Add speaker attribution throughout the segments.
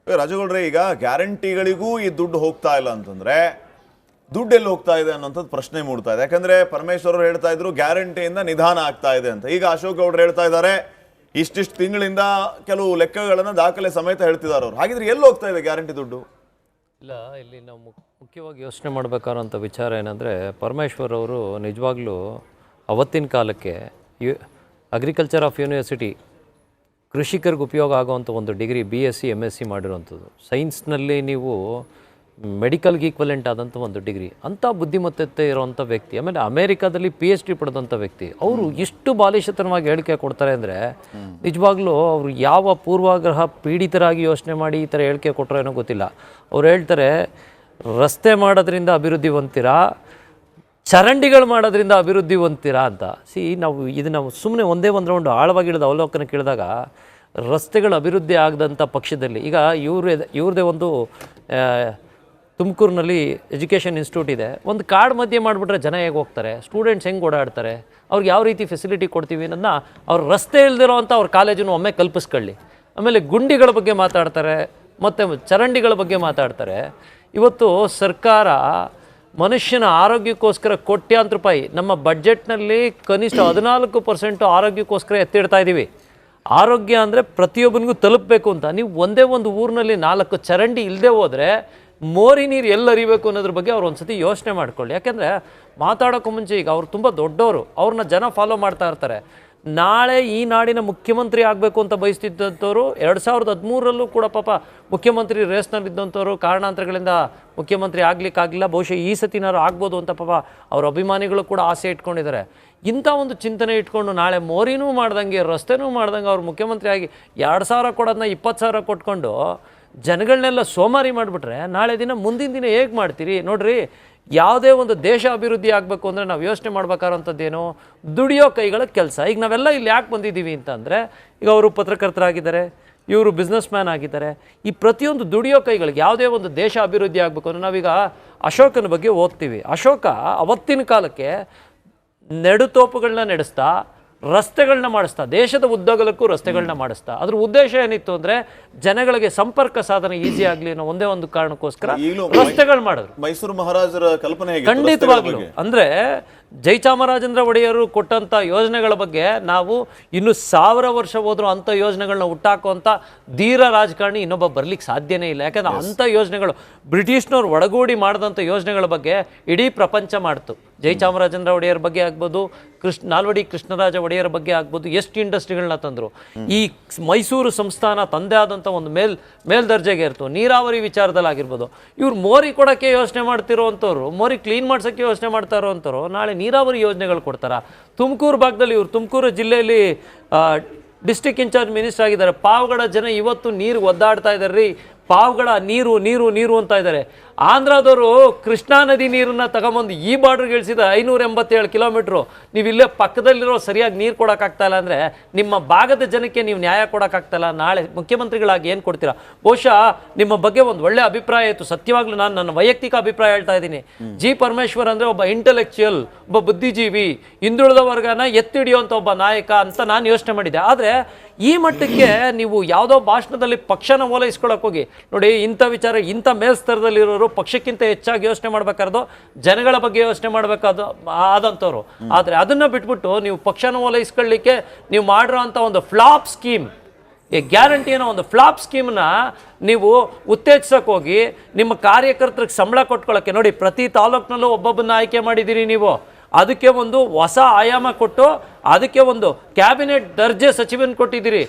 Speaker 1: ರಾಜಗೌಡ್ರೆ, ಈಗ ಗ್ಯಾರಂಟಿಗಳಿಗೂ ಈ ದುಡ್ಡು ಹೋಗ್ತಾ ಇಲ್ಲ ಅಂತಂದ್ರೆ ದುಡ್ಡು ಎಲ್ಲಿ ಹೋಗ್ತಾ ಇದೆ ಅನ್ನೋಂಥದ್ದು ಪ್ರಶ್ನೆ ಮೂಡ್ತಾ ಇದೆ. ಯಾಕಂದ್ರೆ ಪರಮೇಶ್ವರ್ ಅವರು ಹೇಳ್ತಾ ಇದ್ರು ಗ್ಯಾರಂಟಿಯಿಂದ ನಿಧಾನ ಆಗ್ತಾ ಇದೆ ಅಂತ. ಈಗ ಅಶೋಕ್ ಗೌಡ್ರು ಹೇಳ್ತಾ ಇದ್ದಾರೆ ಇಷ್ಟಿಷ್ಟು ತಿಂಗಳಿಂದ ಕೆಲವು ಲೆಕ್ಕಗಳನ್ನ ದಾಖಲೆ ಸಮೇತ ಹೇಳ್ತಿದ್ದಾರೆ ಅವರು. ಹಾಗಿದ್ರೆ ಎಲ್ಲಿ ಹೋಗ್ತಾ ಇದೆ ಗ್ಯಾರಂಟಿ ದುಡ್ಡು?
Speaker 2: ಇಲ್ಲ, ಇಲ್ಲಿ ನಾವು ಮುಖ್ಯವಾಗಿ ಯೋಚನೆ ಮಾಡಬೇಕಾದಂಥ ವಿಚಾರ ಏನಂದರೆ, ಪರಮೇಶ್ವರ್ ಅವರು ನಿಜವಾಗ್ಲೂ ಅವತ್ತಿನ ಕಾಲಕ್ಕೆ ಅಗ್ರಿಕಲ್ಚರ್ ಆಫ್ ಯೂನಿವರ್ಸಿಟಿ ಕೃಷಿಕರಿಗೆ ಉಪಯೋಗ ಆಗುವಂಥ ಒಂದು ಡಿಗ್ರಿ BSc MSc ಮಾಡಿರುವಂಥದ್ದು. ಸೈನ್ಸ್ನಲ್ಲಿ ನೀವು ಮೆಡಿಕಲ್ಗೆ ಈಕ್ವಲೆಂಟ್ ಆದಂಥ ಒಂದು ಡಿಗ್ರಿ, ಅಂಥ ಬುದ್ಧಿಮತ್ತತೆ ಇರೋವಂಥ ವ್ಯಕ್ತಿ. ಆಮೇಲೆ ಅಮೇರಿಕಾದಲ್ಲಿ PhD ಪಡೆದಂಥ ವ್ಯಕ್ತಿ. ಅವರು ಎಷ್ಟು ಬಾಲಿಶತನವಾಗಿ ಹೇಳಿಕೆ ಕೊಡ್ತಾರೆ ಅಂದರೆ, ನಿಜವಾಗ್ಲೂ ಅವರು ಯಾವ ಪೂರ್ವಾಗ್ರಹ ಪೀಡಿತರಾಗಿ ಯೋಚನೆ ಮಾಡಿ ಈ ಥರ ಹೇಳಿಕೆ ಕೊಟ್ಟರೋ ಏನೋ ಗೊತ್ತಿಲ್ಲ. ಅವ್ರು ಹೇಳ್ತಾರೆ, ರಸ್ತೆ ಮಾಡೋದ್ರಿಂದ ಅಭಿವೃದ್ಧಿ ಹೊಂದ್ತೀರಾ, ಚರಂಡಿಗಳು ಮಾಡೋದ್ರಿಂದ ಅಭಿವೃದ್ಧಿ ಹೊಂದ್ತೀರಾ ಅಂತ. ನಾವು ಸುಮ್ಮನೆ ಒಂದೇ ಒಂದು ರೌಂಡ್ ಆಳವಾಗಿ ಇಳಿದ ಅವಲೋಕನ ಕೇಳಿದಾಗ, ರಸ್ತೆಗಳು ಅಭಿವೃದ್ಧಿ ಆಗದಂಥ ಪಕ್ಷದಲ್ಲಿ ಈಗ ಇವ್ರದೇ ಒಂದು ತುಮಕೂರಿನಲ್ಲಿ ಎಜುಕೇಷನ್ ಇನ್ಸ್ಟಿಟ್ಯೂಟ್ ಇದೆ. ಒಂದು ಕಾಡು ಮಧ್ಯೆ ಮಾಡಿಬಿಟ್ರೆ ಜನ ಹೇಗೆ ಹೋಗ್ತಾರೆ, ಸ್ಟೂಡೆಂಟ್ಸ್ ಹೆಂಗೆ ಓಡಾಡ್ತಾರೆ, ಅವ್ರಿಗೆ ಯಾವ ರೀತಿ ಫೆಸಿಲಿಟಿ ಕೊಡ್ತೀವಿ ಅನ್ನೋದನ್ನ ಅವ್ರು ರಸ್ತೆ ಇಲ್ದಿರೋ ಅಂಥ ಅವ್ರ ಕಾಲೇಜನ್ನು ಒಮ್ಮೆ ಕಲ್ಪಿಸ್ಕೊಳ್ಳಿ. ಆಮೇಲೆ ಗುಂಡಿಗಳ ಬಗ್ಗೆ ಮಾತಾಡ್ತಾರೆ, ಮತ್ತು ಚರಂಡಿಗಳ ಬಗ್ಗೆ ಮಾತಾಡ್ತಾರೆ. ಇವತ್ತು ಸರ್ಕಾರ ಮನುಷ್ಯನ ಆರೋಗ್ಯಕ್ಕೋಸ್ಕರ ಕೋಟ್ಯಾಂತರ ರೂಪಾಯಿ ನಮ್ಮ ಬಡ್ಜೆಟ್ನಲ್ಲಿ ಕನಿಷ್ಠ 14% ಆರೋಗ್ಯಕ್ಕೋಸ್ಕರ ಎತ್ತಿಡ್ತಾ ಇದ್ದೀವಿ. ಆರೋಗ್ಯ ಅಂದರೆ ಪ್ರತಿಯೊಬ್ಬನಿಗೂ ತಲುಪಬೇಕು ಅಂತ. ನೀವು ಒಂದೇ ಒಂದು ಊರಿನಲ್ಲಿ 4 ಚರಂಡಿ ಇಲ್ಲದೆ ಹೋದರೆ ಮೋರಿ ನೀರು ಎಲ್ಲಿ ಹರಿಬೇಕು ಅನ್ನೋದ್ರ ಬಗ್ಗೆ ಅವ್ರು ಒಂದು ಸತಿ ಯೋಚನೆ ಮಾಡ್ಕೊಳ್ಳಿ. ಯಾಕೆಂದರೆ ಮಾತಾಡೋಕ್ಕೂ ಮುಂಚೆ ಈಗ ಅವ್ರು ತುಂಬ ದೊಡ್ಡವರು, ಅವ್ರನ್ನ ಜನ ಫಾಲೋ ಮಾಡ್ತಾ ಇರ್ತಾರೆ. ನಾಳೆ ಈ ನಾಡಿನ ಮುಖ್ಯಮಂತ್ರಿ ಆಗಬೇಕು ಅಂತ ಬಯಸ್ತಿದ್ದಂಥವ್ರು 2013ರಲ್ಲೂ ಕೂಡ ಪಾಪ ಮುಖ್ಯಮಂತ್ರಿ ರೇಸ್ನಲ್ಲಿದ್ದಂಥವ್ರು ಕಾರಣಾಂತರಗಳಿಂದ ಮುಖ್ಯಮಂತ್ರಿ ಆಗಲಿಕ್ಕಾಗಲಿಲ್ಲ. ಬಹುಶಃ ಈ ಸತಿನಾರು ಆಗ್ಬೋದು ಅಂತ ಪಾಪ ಅವ್ರ ಅಭಿಮಾನಿಗಳು ಕೂಡ ಆಸೆ ಇಟ್ಕೊಂಡಿದ್ದಾರೆ. ಇಂಥ ಒಂದು ಚಿಂತನೆ ಇಟ್ಕೊಂಡು ನಾಳೆ ಮೋರಿನೂ ಮಾಡ್ದಂಗೆ ರಸ್ತೆನೂ ಮಾಡ್ದಂಗೆ ಅವ್ರು ಮುಖ್ಯಮಂತ್ರಿ ಆಗಿ 2,000 ಕೊಡೋದನ್ನ 20,000 ಕೊಟ್ಕೊಂಡು ಜನಗಳನ್ನೆಲ್ಲ ಸೋಮಾರಿ ಮಾಡಿಬಿಟ್ರೆ ನಾಳೆ ದಿನ ಮುಂದಿನ ದಿನ ಹೇಗೆ ಮಾಡ್ತೀರಿ? ನೋಡ್ರಿ, ಯಾವುದೇ ಒಂದು ದೇಶ ಅಭಿವೃದ್ಧಿ ಆಗಬೇಕು ಅಂದರೆ ನಾವು ಯೋಚನೆ ಮಾಡ್ಬೇಕಾದಂಥದ್ದೇನು, ದುಡಿಯೋ ಕೈಗಳ ಕೆಲಸ. ಈಗ ನಾವೆಲ್ಲ ಇಲ್ಲಿ ಯಾಕೆ ಬಂದಿದ್ದೀವಿ ಅಂತಂದರೆ, ಈಗ ಅವರು ಪತ್ರಕರ್ತರಾಗಿದ್ದಾರೆ, ಇವರು ಬಿಸ್ನೆಸ್ ಮ್ಯಾನ್ ಆಗಿದ್ದಾರೆ. ಈ ಪ್ರತಿಯೊಂದು ದುಡಿಯೋ ಕೈಗಳಿಗೆ ಯಾವುದೇ ಒಂದು ದೇಶ ಅಭಿವೃದ್ಧಿ ಆಗಬೇಕು ಅಂದರೆ ನಾವೀಗ ಅಶೋಕನ ಬಗ್ಗೆ ಓದ್ತೀವಿ. ಅಶೋಕ ಅವತ್ತಿನ ಕಾಲಕ್ಕೆ ನೆಡುತೋಪುಗಳನ್ನ ನಡೆಸ್ತಾ, ರಸ್ತೆಗಳನ್ನ ಮಾಡಿಸ್ತಾ, ದೇಶದ ಉದ್ದಗಲಕ್ಕೂ ರಸ್ತೆಗಳನ್ನ ಮಾಡಿಸ್ತಾ. ಅದ್ರ ಉದ್ದೇಶ ಏನಿತ್ತು ಅಂದರೆ ಜನಗಳಿಗೆ ಸಂಪರ್ಕ ಸಾಧನ ಈಸಿ ಆಗಲಿ ಅನ್ನೋ ಒಂದೇ ಒಂದು ಕಾರಣಕ್ಕೋಸ್ಕರ ರಸ್ತೆಗಳು ಮಾಡಿದ್ರು.
Speaker 1: ಮೈಸೂರು ಮಹಾರಾಜರ ಕಲ್ಪನೆ
Speaker 2: ಖಂಡಿತವಾಗ್ಲೂ ಅಂದರೆ ಜಯಚಾಮರಾಜೇಂದ್ರ ಒಡೆಯರು ಕೊಟ್ಟಂಥ ಯೋಜನೆಗಳ ಬಗ್ಗೆ ನಾವು ಇನ್ನು 1000 ವರ್ಷ ಹೋದ್ರೂ ಅಂಥ ಯೋಜನೆಗಳನ್ನ ಹುಟ್ಟಾಕುವಂಥ ಧೀರ ರಾಜಕಾರಣಿ ಇನ್ನೊಬ್ಬ ಬರ್ಲಿಕ್ಕೆ ಸಾಧ್ಯನೇ ಇಲ್ಲ. ಯಾಕಂದರೆ ಅಂಥ ಯೋಜನೆಗಳು ಬ್ರಿಟಿಷ್ನವ್ರು ಒಡಗೂಡಿ ಮಾಡಿದಂಥ ಯೋಜನೆಗಳ ಬಗ್ಗೆ ಇಡೀ ಪ್ರಪಂಚ ಮಾಡ್ತು. ಜಯಚಾಮರಾಜೇಂದ್ರ ಒಡೆಯರ್ ಬಗ್ಗೆ ಆಗ್ಬೋದು, ನಾಲ್ವಡಿ ಕೃಷ್ಣರಾಜ ಒಡೆಯರ ಬಗ್ಗೆ ಆಗ್ಬೋದು, ಎಷ್ಟು ಇಂಡಸ್ಟ್ರಿಗಳನ್ನ ತಂದರು. ಈ ಮೈಸೂರು ಸಂಸ್ಥಾನ ತಂದೆ ಆದಂಥ ಒಂದು ಮೇಲ್ದರ್ಜೆಗೆ ಇರ್ತು. ನೀರಾವರಿ ವಿಚಾರದಲ್ಲಾಗಿರ್ಬೋದು, ಇವ್ರು ಮೋರಿ ಕೊಡೋಕ್ಕೆ ಯೋಚನೆ ಮಾಡ್ತಿರೋ ಅಂಥವ್ರು, ಮೋರಿ ಕ್ಲೀನ್ ಮಾಡ್ಸೋಕ್ಕೆ ಯೋಚನೆ ಮಾಡ್ತಾ ಇರೋ ಅಂಥವ್ರು ನಾಳೆ ನೀರಾವರಿ ಯೋಜನೆಗಳು ಕೊಡ್ತಾರ? ತುಮಕೂರು ಭಾಗದಲ್ಲಿ ಇವರು ತುಮಕೂರು ಜಿಲ್ಲೆಯಲ್ಲಿ ಡಿಸ್ಟ್ರಿಕ್ಟ್ ಇನ್ಚಾರ್ಜ್ ಮಿನಿಸ್ಟರ್ ಆಗಿದ್ದಾರೆ. ಪಾವಗಡ ಜನ ಇವತ್ತು ನೀರು ಒದ್ದಾಡ್ತಾ ಇದ್ದಾರೆ ರೀ. ಪಾವಗಡ ನೀರು ನೀರು ನೀರು ಅಂತ ಇದ್ದಾರೆ. ಆಂಧ್ರದವರು ಕೃಷ್ಣಾ ನದಿ ನೀರನ್ನು ತಗೊಂಬಂದು ಈ ಬಾರ್ಡ್ರಿಗೆ ಇಳಿಸಿದ 587 ಕಿಲೋಮೀಟ್ರು. ನೀವು ಇಲ್ಲೇ ಪಕ್ಕದಲ್ಲಿರೋ ಸರಿಯಾಗಿ ನೀರು ಕೊಡೋಕ್ಕಾಗ್ತಾಯಿಲ್ಲ ಅಂದರೆ ನಿಮ್ಮ ಭಾಗದ ಜನಕ್ಕೆ ನೀವು ನ್ಯಾಯ ಕೊಡೋಕ್ಕಾಗ್ತಾಯಿಲ್ಲ. ನಾಳೆ ಮುಖ್ಯಮಂತ್ರಿಗಳಾಗಿ ಏನು ಕೊಡ್ತೀರಾ? ಬಹುಶಃ ನಿಮ್ಮ ಬಗ್ಗೆ ಒಂದು ಒಳ್ಳೆ ಅಭಿಪ್ರಾಯ ಇತ್ತು. ಸತ್ಯವಾಗ್ಲೂ ನಾನು ನನ್ನ ವೈಯಕ್ತಿಕ ಅಭಿಪ್ರಾಯ ಹೇಳ್ತಾ ಇದ್ದೀನಿ. ಜಿ ಪರಮೇಶ್ವರ್ ಅಂದರೆ ಒಬ್ಬ ಇಂಟೆಲೆಕ್ಚುಯಲ್, ಒಬ್ಬ ಬುದ್ಧಿಜೀವಿ, ಹಿಂದುಳಿದ ವರ್ಗನ ಎತ್ತಿಡಿಯುವಂಥ ಒಬ್ಬ ನಾಯಕ ಅಂತ ನಾನು ಯೋಚನೆ ಮಾಡಿದ್ದೆ. ಆದರೆ ಈ ಮಟ್ಟಕ್ಕೆ ನೀವು ಯಾವುದೋ ಭಾಷಣದಲ್ಲಿ ಪಕ್ಷನ ಓಲೈಸ್ಕೊಳ್ಳೋಕೆ ಹೋಗಿ ನೋಡಿ, ಇಂಥ ವಿಚಾರ ಇಂಥ ಮೇಲ್ಸ್ತರದಲ್ಲಿರೋರು ಪಕ್ಷಕ್ಕಿಂತ ಹೆಚ್ಚಾಗಿ ಯೋಚನೆ ಮಾಡಬೇಕಾದ್ರು ಜನಗಳ ಬಗ್ಗೆ ಯೋಚನೆ ಆದಂಥವ್ರು. ಆದರೆ ಅದನ್ನು ಬಿಟ್ಬಿಟ್ಟು ನೀವು ಪಕ್ಷನ ಓಲೈಸ್ಕೊಳ್ಳಿಕ್ಕೆ ನೀವು ಮಾಡಿರೋ ಅಂಥ ಒಂದು ಫ್ಲಾಪ್ ಸ್ಕೀಮ್, ಈ ಗ್ಯಾರಂಟಿನ ಒಂದು ಫ್ಲಾಪ್ ಸ್ಕೀಮ್ನ ನೀವು ಉತ್ತೇಜಿಸೋಕೆ ಹೋಗಿ ನಿಮ್ಮ ಕಾರ್ಯಕರ್ತರಿಗೆ ಸಂಬಳ ಕೊಟ್ಕೊಳ್ಳೋಕ್ಕೆ ನೋಡಿ, ಪ್ರತಿ ತಾಲೂಕಿನಲ್ಲೂ ಒಬ್ಬೊಬ್ಬನ ಆಯ್ಕೆ ಮಾಡಿದ್ದೀರಿ ನೀವು. ಅದಕ್ಕೆ ಒಂದು ಹೊಸ ಆಯಾಮ ಕೊಟ್ಟು ಅದಕ್ಕೆ ಒಂದು ಕ್ಯಾಬಿನೆಟ್ ದರ್ಜೆ ಸಚಿವನ್ ಕೊಟ್ಟಿದ್ದೀರಿ.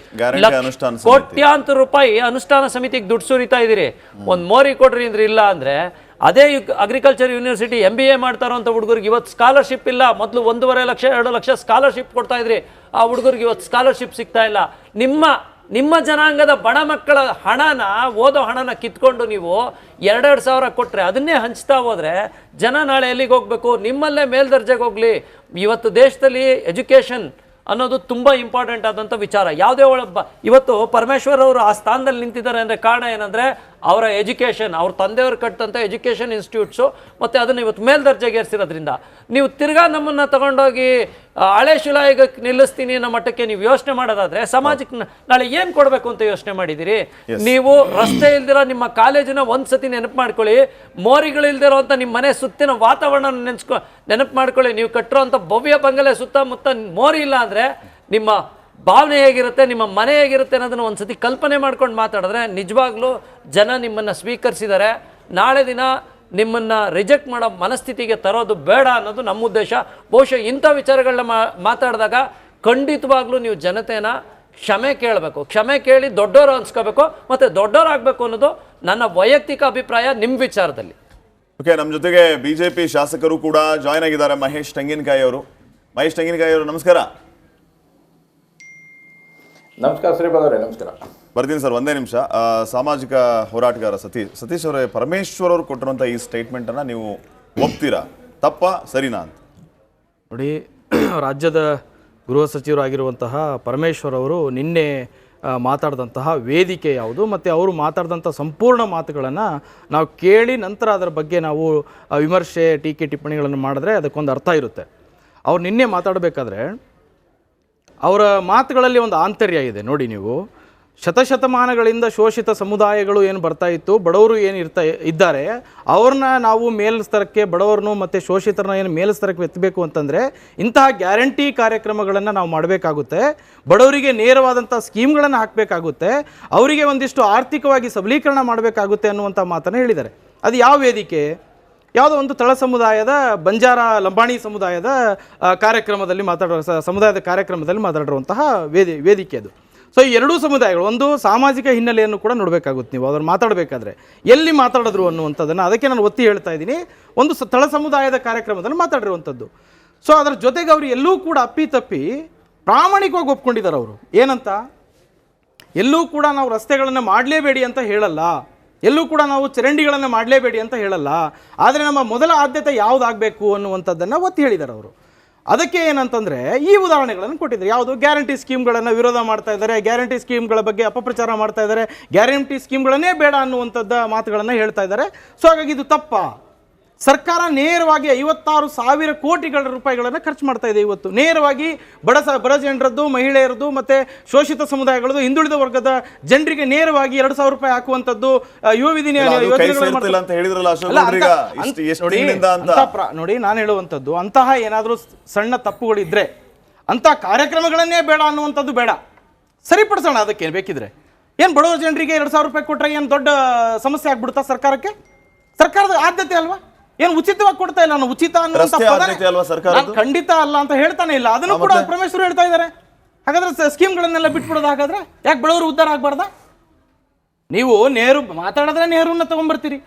Speaker 2: ಕೋಟ್ಯಾಂತರ ರೂಪಾಯಿ ಅನುಷ್ಠಾನ ಸಮಿತಿಗೆ ದುಡ್ಡು ಸುರಿತಾ ಇದ್ದೀರಿ. ಒಂದು ಮೋರಿ ಕೊಡ್ರಿ ಅಂದ್ರೆ ಇಲ್ಲ ಅಂದರೆ ಅದೇ ಅಗ್ರಿಕಲ್ಚರ್ ಯೂನಿವರ್ಸಿಟಿ MBA ಮಾಡ್ತಾರೋ ಅಂತ ಹುಡುಗರಿಗೆ ಇವತ್ತು ಸ್ಕಾಲರ್ಶಿಪ್ ಇಲ್ಲ. ಮೊದಲು 1.5 ಲಕ್ಷ 2 ಲಕ್ಷ ಸ್ಕಾಲರ್ಶಿಪ್ ಕೊಡ್ತಾ ಇದ್ರಿ. ಆ ಹುಡುಗರಿಗೆ ಇವತ್ತು ಸ್ಕಾಲರ್ಶಿಪ್ ಸಿಗ್ತಾ ಇಲ್ಲ. ನಿಮ್ಮ ಜನಾಂಗದ ಬಡ ಮಕ್ಕಳ ಹಣನ, ಓದೋ ಹಣನ ಕಿತ್ಕೊಂಡು ನೀವು 2-2 ಸಾವಿರ ಕೊಟ್ಟರೆ ಅದನ್ನೇ ಹಂಚ್ತಾ ಹೋದರೆ ಜನ ನಾಳೆ ಎಲ್ಲಿಗೆ ಹೋಗಬೇಕು? ನಿಮ್ಮಲ್ಲೇ ಮೇಲ್ದರ್ಜೆಗೆ ಹೋಗಲಿ. ಇವತ್ತು ದೇಶದಲ್ಲಿ ಎಜುಕೇಷನ್ ಅನ್ನೋದು ತುಂಬ ಇಂಪಾರ್ಟೆಂಟ್ ಆದಂಥ ವಿಚಾರ. ಯಾವುದೇ ಒಬ್ಬ ಇವತ್ತು ಪರಮೇಶ್ವರ್ ಅವರು ಆ ಸ್ಥಾನದಲ್ಲಿ ನಿಂತಿದ್ದಾರೆ ಅಂದರೆ ಕಾರಣ ಏನಂದರೆ ಅವರ ಎಜುಕೇಷನ್, ಅವ್ರ ತಂದೆಯವರು ಕಟ್ಟಂಥ ಎಜುಕೇಷನ್ ಇನ್ಸ್ಟಿಟ್ಯೂಟ್ಸು, ಮತ್ತು ಅದನ್ನು ಇವತ್ತು ಮೇಲ್ದರ್ಜೆಗೇರಿಸಿರೋದ್ರಿಂದ ನೀವು ತಿರ್ಗಾ ನಮ್ಮನ್ನು ತಗೊಂಡೋಗಿ ಹಳೆ ಶಿಲಾಯುಗಕ್ಕೆ ನಿಲ್ಲಿಸ್ತೀನಿ ಅನ್ನೋ ಮಟ್ಟಕ್ಕೆ ನೀವು ಯೋಚನೆ ಮಾಡೋದಾದ್ರೆ ಸಮಾಜಕ್ಕೆ ನಾಳೆ ಏನು ಕೊಡಬೇಕು ಅಂತ ಯೋಚನೆ ಮಾಡಿದ್ದೀರಿ? ನೀವು ರಸ್ತೆ ಇಲ್ದಿರೋ ನಿಮ್ಮ ಕಾಲೇಜಿನ ಒಂದ್ಸತಿ ನೆನಪು ಮಾಡ್ಕೊಳ್ಳಿ, ಮೋರಿಗಳಿಲ್ದಿರೋ ಅಂತ ನಿಮ್ಮ ಮನೆ ಸುತ್ತಿನ ವಾತಾವರಣ ನೆನಪು ಮಾಡ್ಕೊಳ್ಳಿ. ನೀವು ಕಟ್ಟಿರೋಂಥ ಭವ್ಯ ಬಂಗಲೆ ಸುತ್ತಮುತ್ತ ಮೋರಿ ಇಲ್ಲ ಅಂದರೆ ನಿಮ್ಮ ಭಾವನೆ ಹೇಗಿರುತ್ತೆ, ನಿಮ್ಮ ಮನೆ ಹೇಗಿರುತ್ತೆ ಅನ್ನೋದನ್ನು ಒಂದ್ಸತಿ ಕಲ್ಪನೆ ಮಾಡ್ಕೊಂಡು ಮಾತಾಡಿದ್ರೆ ನಿಜವಾಗ್ಲೂ ಜನ ನಿಮ್ಮನ್ನು ಸ್ವೀಕರಿಸಿದ್ದಾರೆ. ನಾಳೆ ದಿನ ನಿಮ್ಮನ್ನು ರಿಜೆಕ್ಟ್ ಮಾಡೋ ಮನಸ್ಥಿತಿಗೆ ತರೋದು ಬೇಡ ಅನ್ನೋದು ನಮ್ಮ ಉದ್ದೇಶ. ಬಹುಶಃ ಇಂಥ ವಿಚಾರಗಳನ್ನ ಮಾತಾಡಿದಾಗ ಖಂಡಿತವಾಗ್ಲೂ ನೀವು ಜನತೆನ ಕ್ಷಮೆ ಕೇಳಬೇಕು, ಕ್ಷಮೆ ಕೇಳಿ ದೊಡ್ಡವರು ಅನ್ಸ್ಕೋಬೇಕು, ಮತ್ತು ದೊಡ್ಡವರಾಗಬೇಕು ಅನ್ನೋದು ನನ್ನ ವೈಯಕ್ತಿಕ ಅಭಿಪ್ರಾಯ ನಿಮ್ಮ ವಿಚಾರದಲ್ಲಿ.
Speaker 1: ಓಕೆ, ನಮ್ಮ ಜೊತೆಗೆ ಬಿಜೆಪಿ ಶಾಸಕರು ಕೂಡ ಜಾಯ್ನ್ ಆಗಿದ್ದಾರೆ. ಮಹೇಶ್ ತೆಂಗಿನಕಾಯಿ ಅವರು. ಮಹೇಶ್ ತೆಂಗಿನಕಾಯಿ ಅವರು, ನಮಸ್ಕಾರ.
Speaker 3: ನಮಸ್ಕಾರ ಶ್ರೀಪಾದ್ ಅವರೇ, ನಮಸ್ಕಾರ.
Speaker 1: ಬರ್ತೀನಿ ಸರ್, ಒಂದೇ ನಿಮಿಷ. ಸಾಮಾಜಿಕ ಹೋರಾಟಗಾರ ಸತೀಶ್ ಅವರೇ, ಪರಮೇಶ್ವರ್ ಅವರು ಕೊಟ್ಟಿರುವಂಥ ಈ ಸ್ಟೇಟ್ಮೆಂಟನ್ನು ನೀವು ಒಪ್ತೀರಾ? ತಪ್ಪ ಸರಿನಾ ಅಂತ
Speaker 4: ನೋಡಿ. ರಾಜ್ಯದ ಗೃಹ ಸಚಿವರಾಗಿರುವಂತಹ ಪರಮೇಶ್ವರ್ ಅವರು ನಿನ್ನೆ ಮಾತಾಡಿದಂತಹ ವೇದಿಕೆ ಯಾವುದು ಮತ್ತು ಅವರು ಮಾತಾಡಿದಂಥ ಸಂಪೂರ್ಣ ಮಾತುಗಳನ್ನು ನಾವು ಕೇಳಿ ನಂತರ ಅದರ ಬಗ್ಗೆ ನಾವು ವಿಮರ್ಶೆ, ಟೀಕೆ, ಟಿಪ್ಪಣಿಗಳನ್ನು ಮಾಡಿದ್ರೆ ಅದಕ್ಕೊಂದು ಅರ್ಥ ಇರುತ್ತೆ. ಅವ್ರು ನಿನ್ನೆ ಮಾತಾಡಬೇಕಾದ್ರೆ ಅವರ ಮಾತುಗಳಲ್ಲಿ ಒಂದು ಆಂತರ್ಯ ಇದೆ ನೋಡಿ. ನೀವು ಶತಶತಮಾನಗಳಿಂದ ಶೋಷಿತ ಸಮುದಾಯಗಳು ಏನು ಬರ್ತಾ ಇತ್ತು, ಬಡವರು ಏನು ಇದ್ದಾರೆ, ಅವ್ರನ್ನ ನಾವು ಮೇಲ್ಸ್ತರಕ್ಕೆ, ಬಡವರನ್ನು ಮತ್ತು ಶೋಷಿತರನ್ನ ಏನು ಮೇಲ್ಸ್ತರಕ್ಕೆ ಎತ್ತಬೇಕು ಅಂತಂದರೆ ಇಂತಹ ಗ್ಯಾರಂಟಿ ಕಾರ್ಯಕ್ರಮಗಳನ್ನು ನಾವು ಮಾಡಬೇಕಾಗುತ್ತೆ. ಬಡವರಿಗೆ ನೇರವಾದಂಥ ಸ್ಕೀಮ್ಗಳನ್ನು ಹಾಕಬೇಕಾಗುತ್ತೆ, ಅವರಿಗೆ ಒಂದಿಷ್ಟು ಆರ್ಥಿಕವಾಗಿ ಸಬಲೀಕರಣ ಮಾಡಬೇಕಾಗುತ್ತೆ ಅನ್ನುವಂಥ ಮಾತನ್ನು ಹೇಳಿದ್ದಾರೆ. ಅದು ಯಾವ ವೇದಿಕೆ? ಯಾವುದೋ ಒಂದು ತಳ ಸಮುದಾಯದ, ಬಂಜಾರ ಲಂಬಾಣಿ ಸಮುದಾಯದ ಕಾರ್ಯಕ್ರಮದಲ್ಲಿ ಸಮುದಾಯದ ಕಾರ್ಯಕ್ರಮದಲ್ಲಿ ಮಾತಾಡಿರುವಂತಹ ವೇದಿಕೆ ಅದು. ಸೊ ಈ ಎರಡೂ ಸಮುದಾಯಗಳು ಒಂದು ಸಾಮಾಜಿಕ ಹಿನ್ನೆಲೆಯನ್ನು ಕೂಡ ನೋಡಬೇಕಾಗುತ್ತೆ. ನೀವು ಅದನ್ನು ಮಾತಾಡಬೇಕಾದ್ರೆ ಎಲ್ಲಿ ಮಾತಾಡಿದ್ರು ಅನ್ನುವಂಥದ್ದನ್ನು ಅದಕ್ಕೆ ನಾನು ಒತ್ತಿ ಹೇಳ್ತಾ ಇದ್ದೀನಿ. ಒಂದು ತಳ ಸಮುದಾಯದ ಕಾರ್ಯಕ್ರಮದಲ್ಲಿ ಮಾತಾಡಿರುವಂಥದ್ದು. ಸೊ ಅದರ ಜೊತೆಗೆ ಅವರು ಎಲ್ಲೂ ಕೂಡ ಅಪ್ಪಿತಪ್ಪಿ ಪ್ರಾಮಾಣಿಕವಾಗಿ ಒಪ್ಕೊಂಡಿದ್ದಾರೆ. ಅವರು ಏನಂತ, ಎಲ್ಲೂ ಕೂಡ ನಾವು ರಸ್ತೆಗಳನ್ನು ಮಾಡಲೇಬೇಡಿ ಅಂತ ಹೇಳಲ್ಲ, ಎಲ್ಲೂ ಕೂಡ ನಾವು ಚರಂಡಿಗಳನ್ನು ಮಾಡಲೇಬೇಡಿ ಅಂತ ಹೇಳಲ್ಲ, ಆದರೆ ನಮ್ಮ ಮೊದಲ ಆದ್ಯತೆ ಯಾವುದಾಗಬೇಕು ಅನ್ನುವಂಥದ್ದನ್ನು ಒತ್ತಿ ಹೇಳಿದ್ದಾರೆ ಅವರು. ಅದಕ್ಕೆ ಏನಂತಂದರೆ ಈ ಉದಾಹರಣೆಗಳನ್ನು ಕೊಟ್ಟಿದ್ದಾರೆ. ಯಾವುದು ಗ್ಯಾರಂಟಿ ಸ್ಕೀಮ್ಗಳನ್ನು ವಿರೋಧ ಮಾಡ್ತಾ ಇದ್ದಾರೆ, ಗ್ಯಾರಂಟಿ ಸ್ಕೀಮ್ಗಳ ಬಗ್ಗೆ ಅಪಪ್ರಚಾರ ಮಾಡ್ತಾ ಇದ್ದಾರೆ, ಗ್ಯಾರಂಟಿ ಸ್ಕೀಮ್ಗಳನ್ನೇ ಬೇಡ ಅನ್ನುವಂಥದ್ದ ಮಾತುಗಳನ್ನು ಹೇಳ್ತಾ ಇದ್ದಾರೆ. ಸೊ ಹಾಗಾಗಿ ಇದು ತಪ್ಪ. ಸರ್ಕಾರ ನೇರವಾಗಿ 56,000 ಕೋಟಿ ರೂಪಾಯಿಗಳನ್ನು ಖರ್ಚು ಮಾಡ್ತಾ ಇದೆ ಇವತ್ತು. ನೇರವಾಗಿ ಬಡ ಜನರದ್ದು, ಮಹಿಳೆಯರದ್ದು ಮತ್ತು ಶೋಷಿತ ಸಮುದಾಯಗಳದ್ದು, ಹಿಂದುಳಿದ ವರ್ಗದ ಜನರಿಗೆ ನೇರವಾಗಿ 2,000 ರೂಪಾಯಿ ಹಾಕುವಂಥದ್ದು ಯುವ ವಿಧಿ ನೋಡಿ. ನಾನು ಹೇಳುವಂಥದ್ದು ಅಂತಹ ಏನಾದರೂ ಸಣ್ಣ ತಪ್ಪುಗಳಿದ್ರೆ ಅಂತಹ ಕಾರ್ಯಕ್ರಮಗಳನ್ನೇ ಬೇಡ ಅನ್ನುವಂಥದ್ದು ಬೇಡ, ಸರಿಪಡಿಸೋಣ. ಅದಕ್ಕೆ ಬೇಕಿದ್ರೆ ಏನು ಬಡವರ ಜನರಿಗೆ 2,000 ರೂಪಾಯಿ ಕೊಟ್ಟರೆ ಏನು ದೊಡ್ಡ ಸಮಸ್ಯೆ ಆಗ್ಬಿಡುತ್ತಾ ಸರ್ಕಾರಕ್ಕೆ? ಸರ್ಕಾರದ ಆದ್ಯತೆ ಅಲ್ವಾ? ಏನು ಉಚಿತವಾಗಿ ಕೊಡ್ತಾ ಇಲ್ಲ, ನಾನು ಉಚಿತ ಅನ್ನುವಂಥ ಖಂಡಿತ ಅಲ್ಲ ಅಂತ ಹೇಳ್ತಾನೆ ಇಲ್ಲ. ಅದನ್ನು ಕೂಡ ಪರಮೇಶ್ವರ್ ಹೇಳ್ತಾ ಇದ್ದಾರೆ. ಹಾಗಾದ್ರೆ ಸ್ಕೀಮ್ಗಳನ್ನೆಲ್ಲ ಬಿಟ್ಬಿಡೋದು. ಹಾಗಾದ್ರೆ ಯಾಕೆ ಬಡವರು ಉದ್ಧಾರ ಆಗ್ಬಾರ್ದ? ನೀವು ನೆಹರು ಮಾತಾಡಿದ್ರೆ ನೆಹರೂನ್ನ ತಗೊಂಡ್ಬರ್ತೀರಿ,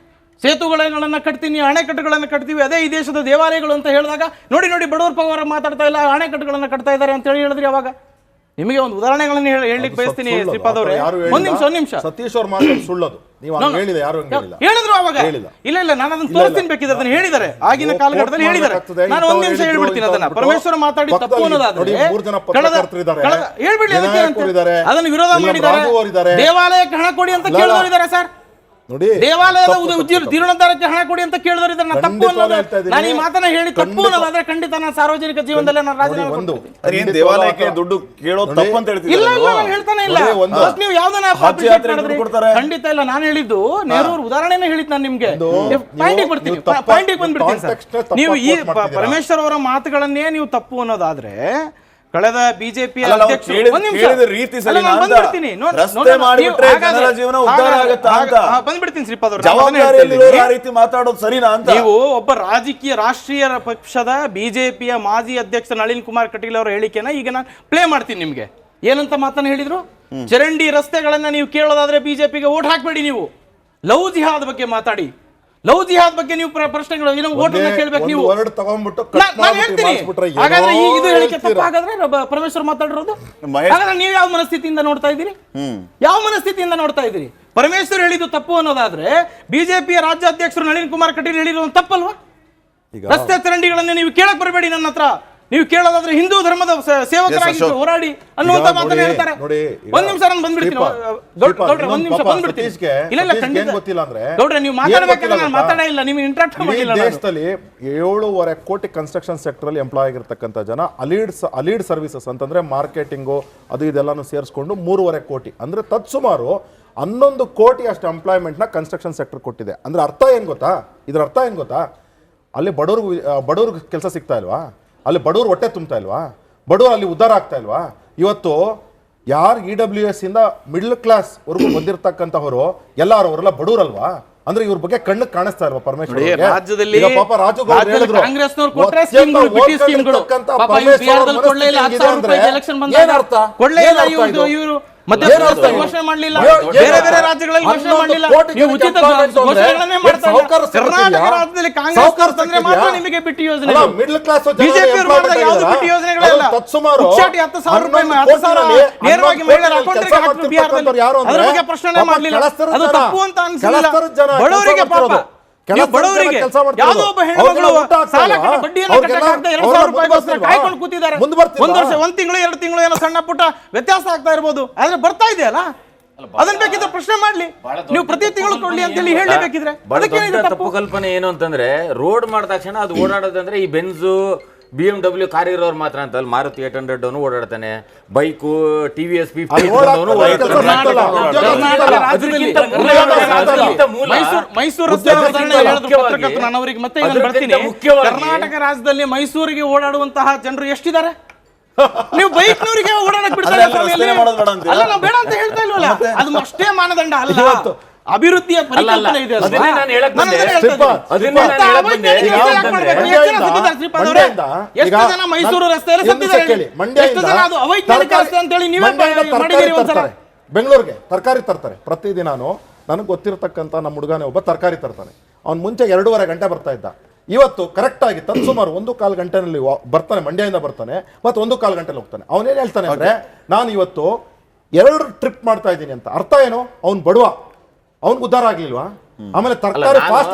Speaker 4: ಸೇತುವೆಗಳನ್ನು ಕಟ್ತೀನಿ, ಅಣೆಕಟ್ಟುಗಳನ್ನು ಕಟ್ತೀವಿ, ಅದೇ ಈ ದೇಶದ ದೇವಾಲಯಗಳು ಅಂತ ಹೇಳಿದಾಗ ನೋಡಿ ಬಡವರ ಪವರ ಮಾತಾಡ್ತಾ ಇಲ್ಲ, ಅಣೆಕಟ್ಟುಗಳನ್ನು ಕಟ್ತಾ ಇದ್ದಾರೆ ಅಂತ ಹೇಳಿದ್ರಿ. ಅವಾಗ ನಿಮಗೆ ಒಂದು ಉದಾಹರಣೆಗಳನ್ನು ಹೇಳಲಿಕ್ಕೆ ಬಯಸ್ತೀನಿ ಶ್ರೀಪಾದ್ ಅವರೇ. ಒಂದ್ ನಿಮಿಷ
Speaker 3: ಸತೀಶ್ ಅವ್ರ ಮಾತು ಸುಳ್ಳದು.
Speaker 4: ಹೇಳಿದ್ರು ಅವಾಗ. ಇಲ್ಲ ನಾನು ಅದನ್ನ ತೋರಿಸ್ತೀನಿ, ಬೇಕಿದ್ರೆ ಅದನ್ನ ಹೇಳಿದ್ದಾರೆ, ಆಗಿನ ಕಾಲಘಟ್ಟದಲ್ಲಿ ಹೇಳಿದ್ದಾರೆ. ನಾನು ಒಂದ್ ನಿಮಿಷ ಹೇಳ್ಬಿಡ್ತೀನಿ ಅದನ್ನ. ಪರಮೇಶ್ವರ ಮಾತಾಡಿ ತಪ್ಪು ಅನ್ನೋದಾದ್ರೆ ಹೇಳ್ಬಿಡ್ಲಿ, ಅದನ್ನು ವಿರೋಧ ಮಾಡಿದ್ದಾರೆ. ದೇವಾಲಯಕ್ಕೆ ಹಣ ಕೊಡಿ ಅಂತ ಕೇಳಿದವರಿದ್ದಾರೆ ಸರ್. ದೇವಾಲಯದ ಜೀರ್ಣೋದ್ಧಾರಕ್ಕೆ ಹಣ ಕೊಡಿ ಅಂತ ಕೇಳಿದವರಿದ್ದಾರೆ. ನಾನು ತಪ್ಪು ಅನ್ನೋದು, ನಾನು ಈ ಮಾತನ್ನ ಹೇಳಿ ತಪ್ಪು ಅನ್ನೋದಾದ್ರೆ ಖಂಡಿತ ನಾನು ಸಾರ್ವಜನಿಕ ಜೀವನದಲ್ಲೇ ನಾನು ರಾಜೀನಾಮೆ
Speaker 1: ದೇವಾಲಯಕ್ಕೆ ದುಡ್ಡು ಕೇಳೋದು ತಪ್ಪು ಅಂತ ಹೇಳ್ತೀನಿ.
Speaker 4: ಇಲ್ಲ ನಾನು ಹೇಳ್ತಾನೆ ಇಲ್ಲ. ನೀವು ಯಾವ್ದನ್ನ ಖಂಡಿತ ಇಲ್ಲ. ನಾನು ಹೇಳಿದ್ದು ನೆಹರು ಉದಾಹರಣೆನೇ ಹೇಳಿದ್ ನಾನು ನಿಮ್ಗೆ. ಪಾಯಿಂಟಿಗೆ ಬಂದ್ಬಿಡ್ತೀನಿ ಸರ್. ನೀವು ಈ ಪರಮೇಶ್ವರ್ ಅವರ ಮಾತುಗಳನ್ನೇ ನೀವು ತಪ್ಪು ಅನ್ನೋದಾದ್ರೆ ಕಳೆದ ಬಿಜೆಪಿ ಬಂದ್ಬಿಡ್ತೀನಿ ಶ್ರೀಪಾದ್ ಅವರು. ನೀವು ಒಬ್ಬ ರಾಷ್ಟ್ರೀಯ ಪಕ್ಷದ ಬಿಜೆಪಿಯ ಮಾಜಿ ಅಧ್ಯಕ್ಷ ನಳಿನ್ ಕುಮಾರ್ ಕಟೀಲ್ ಅವರ ಹೇಳಿಕೆನ ಈಗ ನಾನು ಪ್ಲೇ ಮಾಡ್ತೀನಿ ನಿಮ್ಗೆ. ಏನಂತ ಮಾತನ್ನ ಹೇಳಿದ್ರು? ಚರಂಡಿ ರಸ್ತೆಗಳನ್ನ ನೀವು ಕೇಳೋದಾದ್ರೆ ಬಿಜೆಪಿಗೆ ವೋಟ್ ಹಾಕ್ಬೇಡಿ. ನೀವು ಲವ್ ಜಿಹಾದ್ ಬಗ್ಗೆ ಮಾತಾಡಿ, ಲವ್ ಜಿಹಾದ್ ಬಗ್ಗೆ ನೀವು ಪ್ರಶ್ನೆಗಳು ಕೇಳ್ಬೇಕು. ನೀವು ಹಾಗಾದ್ರೆ ಇದು ಹೇಳಿಕೆ ತಪ್ಪು. ಹಾಗಾದ್ರೆ ಪರಮೇಶ್ವರ್ ಮಾತಾಡಿರೋದು ಹಾಗಾದ್ರೆ ನೀವು ಯಾವ ಮನಸ್ಥಿತಿಯಿಂದ ನೋಡ್ತಾ ಇದ್ದೀರಿ? ಯಾವ ಮನಸ್ಥಿತಿಯಿಂದ ನೋಡ್ತಾ ಇದ್ದೀರಿ? ಪರಮೇಶ್ವರ್ ಹೇಳಿದ್ದು ತಪ್ಪು ಅನ್ನೋದಾದ್ರೆ ಬಿಜೆಪಿಯ ರಾಜ್ಯಾಧ್ಯಕ್ಷರು ನಳಿನ್ ಕುಮಾರ್ ಕಟೀಲ್ ಹೇಳಿರೋದು ತಪ್ಪಲ್ವಾ? ರಸ್ತೆ ಚರಂಡಿಗಳನ್ನು ನೀವು ಕೇಳಕ್ ಬರಬೇಡಿ ನನ್ನ ಹತ್ರ. ನೀವು ಕೇಳೋದಾದ್ರೆ ಹಿಂದೂ ಧರ್ಮದ ಸೇವಕರಾಗಿ
Speaker 1: ಅಶೋಕ್.
Speaker 4: ಹೋರಾಡಿ ಅನ್ನುವಂತ
Speaker 3: ಈಗ
Speaker 4: ಮಾತನ್ನ
Speaker 3: ನೋಡಿ,
Speaker 4: ಹೇಳ್ತಾರೆ.
Speaker 3: ನೋಡಿ, ಈಗ
Speaker 4: ಒಂದ್ ನಿಮಿಷ ನಾನು ಬಂದ್ಬಿಡ್ತೀನಿ. ಗೌಡ್ರೆ ಒಂದ್ ನಿಮಿಷ ಬಂದ್ಬಿಡ್ತೀನಿ. ಇಲ್ಲ ಇಲ್ಲ ಖಂಡಿತ
Speaker 3: ಗೊತ್ತಿಲ್ಲ ಅಂದ್ರೆ
Speaker 4: ಗೌಡ್ರೆ ನೀವು ಮಾತಾಡಬೇಕಾದ್ರೆ ನಾನು ಮಾತಾಡೇ ಇಲ್ಲ, ನೀವು ಇಂಟ್ರಾಕ್ಟ್ ಮಾಡಿಲ್ಲ.
Speaker 3: ದೇಶದಲ್ಲಿ 7.5 ಕೋಟಿ ಕನ್ಸ್ಟ್ರಕ್ಷನ್ ಸೆಕ್ಟರ್ ಅಲ್ಲಿ ಎಂಪ್ಲಾಯ್ ಆಗಿರ್ತಕ್ಕಂಥ ಜನ ಅಲೀಡ್ ಸರ್ವಿಸಸ್ ಅಂತಂದ್ರೆ ಮಾರ್ಕೆಟಿಂಗು ಅದು ಇದೆಲ್ಲಾನು ಸೇರಿಸ್ಕೊಂಡು 3.5 ಕೋಟಿ ಅಂದ್ರೆ ತತ್ಸುಮಾರು 11 ಕೋಟಿ ಅಷ್ಟು ಎಂಪ್ಲಾಯ್ಮೆಂಟ್ ನ ಕನ್ಸ್ಟ್ರಕ್ಷನ್ ಸೆಕ್ಟರ್ ಕೊಟ್ಟಿದೆ. ಅಂದ್ರೆ ಅರ್ಥ ಏನ್ ಗೊತ್ತಾ, ಇದ್ರ ಅರ್ಥ ಏನ್ ಗೊತ್ತಾ, ಅಲ್ಲಿ ಬಡವ್ರಿಗೆ ಕೆಲಸ ಸಿಗ್ತಾ ಇಲ್ವಾ, ಅಲ್ಲಿ ಬಡವ್ರು ಹೊಟ್ಟೆ ತುಂಬ್ತಾ ಇಲ್ವಾ, ಬಡವ್ರು ಅಲ್ಲಿ ಉದ್ಧಾರ ಆಗ್ತಾ ಇಲ್ವಾ? ಇವತ್ತು ಯಾರು EWS ಇಂದ ಮಿಡ್ಲ್ ಕ್ಲಾಸ್ ವರ್ಗು ಬಂದಿರತಕ್ಕಂಥವರು ಎಲ್ಲಾರು ಅವರೆಲ್ಲ ಬಡವ್ರಲ್ವಾ? ಅಂದ್ರೆ ಇವ್ರ ಬಗ್ಗೆ ಕಣ್ಣು ಕಾಣಿಸ್ತಾ ಇಲ್ವಾ ಪರಮೇಶ್ವರ್ ಅವ್ರಿಗೆ?
Speaker 4: ರಾಜ್ಯದಲ್ಲಿ
Speaker 3: ಈಗ ಪಾಪ ರಾಜು ಗೌಡ್ರು ಹೇಳಿದ್ರು,
Speaker 4: ಕಾಂಗ್ರೆಸ್ನವರು ಕೊಟ್ರೆ ಸ್ಕೀಮ್ಗಳು ಬಿಟ್ಟಿ ಸ್ಕೀಮ್ಗಳು ಪಾಪ ಇವ್ರು ಬಿಹಾರದಲ್ಲಿ ಕೊಡ್ಲೇ ಇಲ್ಲ. 10,000 ರೂಪಾಯಿ ಎಲೆಕ್ಷನ್ ಬಂದಾಗ ಕೊಡ್ಲೇ ಇಲ್ಲ. ಇವರು ಮಧ್ಯಪ್ರದೇಶದಲ್ಲಿ ಘೋಷಣೆ ಮಾಡಲಿಲ್ಲ, ಬೇರೆ ಬೇರೆ ರಾಜ್ಯಗಳಲ್ಲಿ ಘೋಷಣೆ ಮಾಡಲಿಲ್ಲ. ನೀವು ಉಚಿತ ಘೋಷಣೆಗಳನ್ನೇ ಮಾಡ್ತಾ ಇಲ್ಲ. ಕರ್ನಾಟಕ ರಾಜ್ಯದಲ್ಲಿ ಕಾಂಗ್ರೆಸ್ ತಂದ್ರೆ ಮಾತ್ರ ನಿಮಗೆ ಬಿಟ್ಟಿ ಯೋಜನೆ.
Speaker 3: ಮಿಡ್ಲ್ ಕ್ಲಾಸ್
Speaker 4: ಬಿಜೆಪಿ ಅವರು ಮಾಡಿದಾಗ ಯಾವುದು ಬಿಟ್ಟಿ ಯೋಜನೆಗಳಿಲ್ಲ. ಪುಕ್ಷಾಟಿ 10,000 ರೂಪಾಯಿ 10,000 ನೇರವಾಗಿ ಮಹಿಳೆಯರ ಅಕೌಂಟ್ಗೆ ಹಾಕಿದ್ರು ಬಿಹಾರದಲ್ಲಿ. ಅದ್ರ ಬಗ್ಗೆ ಪ್ರಶ್ನೆ ಮಾಡಲಿಲ್ಲ. ಅದು ತಪ್ಪು ಅಂತ ಅನ್ಸಿಲ್ಲ. ಬಡವರಿಗೆ ಪಾಪ ಬಡವರಿಗೆ ಯಾವುದೋ ಒಬ್ಬ ಹೆಣ್ಮಗಳು ಸಾಲ ಕಟ್ಟಿ ಬಡ್ಡಿಯನ್ನು ಕಟ್ಟಕ್ಕಾಗದೆ 2,000 ರೂಪಾಯಿಗೋಸ್ಕರ ಕಾಯ್ಕೊಂಡು ಕೂತಿದ್ದಾರೆ. ಒಂದು ವರ್ಷ 1 ತಿಂಗಳು 2 ತಿಂಗಳು ಏನೋ ಸಣ್ಣ ಪುಟ್ಟ ವ್ಯತ್ಯಾಸ ಆಗ್ತಾ ಇರ್ಬೋದು, ಆದ್ರೆ ಬರ್ತಾ ಇದೆಯಲ್ಲ, ಅದನ್ನ ಬೇಕಿದ್ರೆ ಪ್ರಶ್ನೆ ಮಾಡ್ಲಿ. ನೀವು ಪ್ರತಿ ತಿಂಗಳು ಕೊಡ್ಲಿ ಅಂತ ಹೇಳಿ ಹೇಳಬೇಕಿದ್ರೆ ಅದಕ್ಕೆ
Speaker 5: ತಪ್ಪು ಕಲ್ಪನೆ ಏನು ಅಂತಂದ್ರೆ ರೋಡ್ ಮಾಡಿದ ತಕ್ಷಣ ಅದು ಓಡಾಡೋದಂದ್ರೆ ಈ ಬೆನ್ಸು BMW ಕಾರ್ ಇರೋರು ಮಾತ್ರ ಅಂತ ಅಲ್ಲ, ಮಾರುತಿ 800 ಅವನು ಓಡಾಡ್ತಾನೆ, ಬೈಕು TVS 50
Speaker 4: ಮೈಸೂರು ನಾನು ಅವರಿಗೆ ಮತ್ತೆ ಬರ್ತೀನಿ. ಕರ್ನಾಟಕ ರಾಜ್ಯದಲ್ಲಿ ಮೈಸೂರಿಗೆ ಓಡಾಡುವಂತಹ ಜನರು ಎಷ್ಟಿದ್ದಾರೆ? ನೀವು ಬೈಕ್ನವರಿಗೆ ಓಡಾಡಕ್ ಬಿಡ್ತಾರೆ ಅಲ್ಲ, ನಾವು ಬೇಡ ಅಂತ ಹೇಳ್ತಾ ಇಲ್ವಲ್ಲ. ಅದು ಅಷ್ಟೇ ಮಾನದಂಡ ಅಲ್ಲ, ಅಭಿವೃದ್ಧಿಯ ಪರಿಕಲ್ಪನೆ ಇದೆ. ಎಷ್ಟು ಜನ ಮೈಸೂರು ರಸ್ತೆಯಲ್ಲಿ ಸತ್ತಿದ್ದಾರೆ, ಎಷ್ಟು ಜನ ಅದು ಅವೈಜ್ಞಾನಿಕ ರಸ್ತೆ ಅಂತ ಹೇಳಿ ನೀವೇ ಮಾಡಿದ್ದೀರಿ ಒಂದ್ಸಲ.
Speaker 3: ಬೆಂಗಳೂರಿಗೆ ತರಕಾರಿ ತರ್ತಾರೆ ಪ್ರತಿದಿನಾನು. ನನಗೆ ಗೊತ್ತಿರತಕ್ಕಂಥ ನಮ್ಮ ಹುಡುಗನೇ ಒಬ್ಬ ತರಕಾರಿ ತರ್ತಾನೆ. ಅವ್ನು ಮುಂಚೆ 2.5 ಗಂಟೆ ಬರ್ತಾ ಇದ್ದ. ಇವತ್ತು ಕರೆಕ್ಟ್ ಆಗಿ ತತ್ಸುಮಾರು 1.25 ಗಂಟೆನಲ್ಲಿ ಬರ್ತಾನೆ, ಮಂಡ್ಯದಿಂದ ಬರ್ತಾನೆ, ಮತ್ತೆ 1.25 ಗಂಟೆಲಿ ಹೋಗ್ತಾನೆ. ಅವನೇನ್ ಹೇಳ್ತಾನೆ ಅಂದ್ರೆ, ನಾನು ಇವತ್ತು 2 ಟ್ರಿಪ್ ಮಾಡ್ತಾ ಇದ್ದೀನಿ ಅಂತ. ಅರ್ಥ ಏನು? ಅವ್ನು ಬಡವ, ಅವ್ನಿಗೆ ಉದ್ಧಾರ ಆಗ್ಲಿಲ್ವಾ? ಆಮೇಲೆ ತರಕಾರಿ ಫಾಸ್ಟ್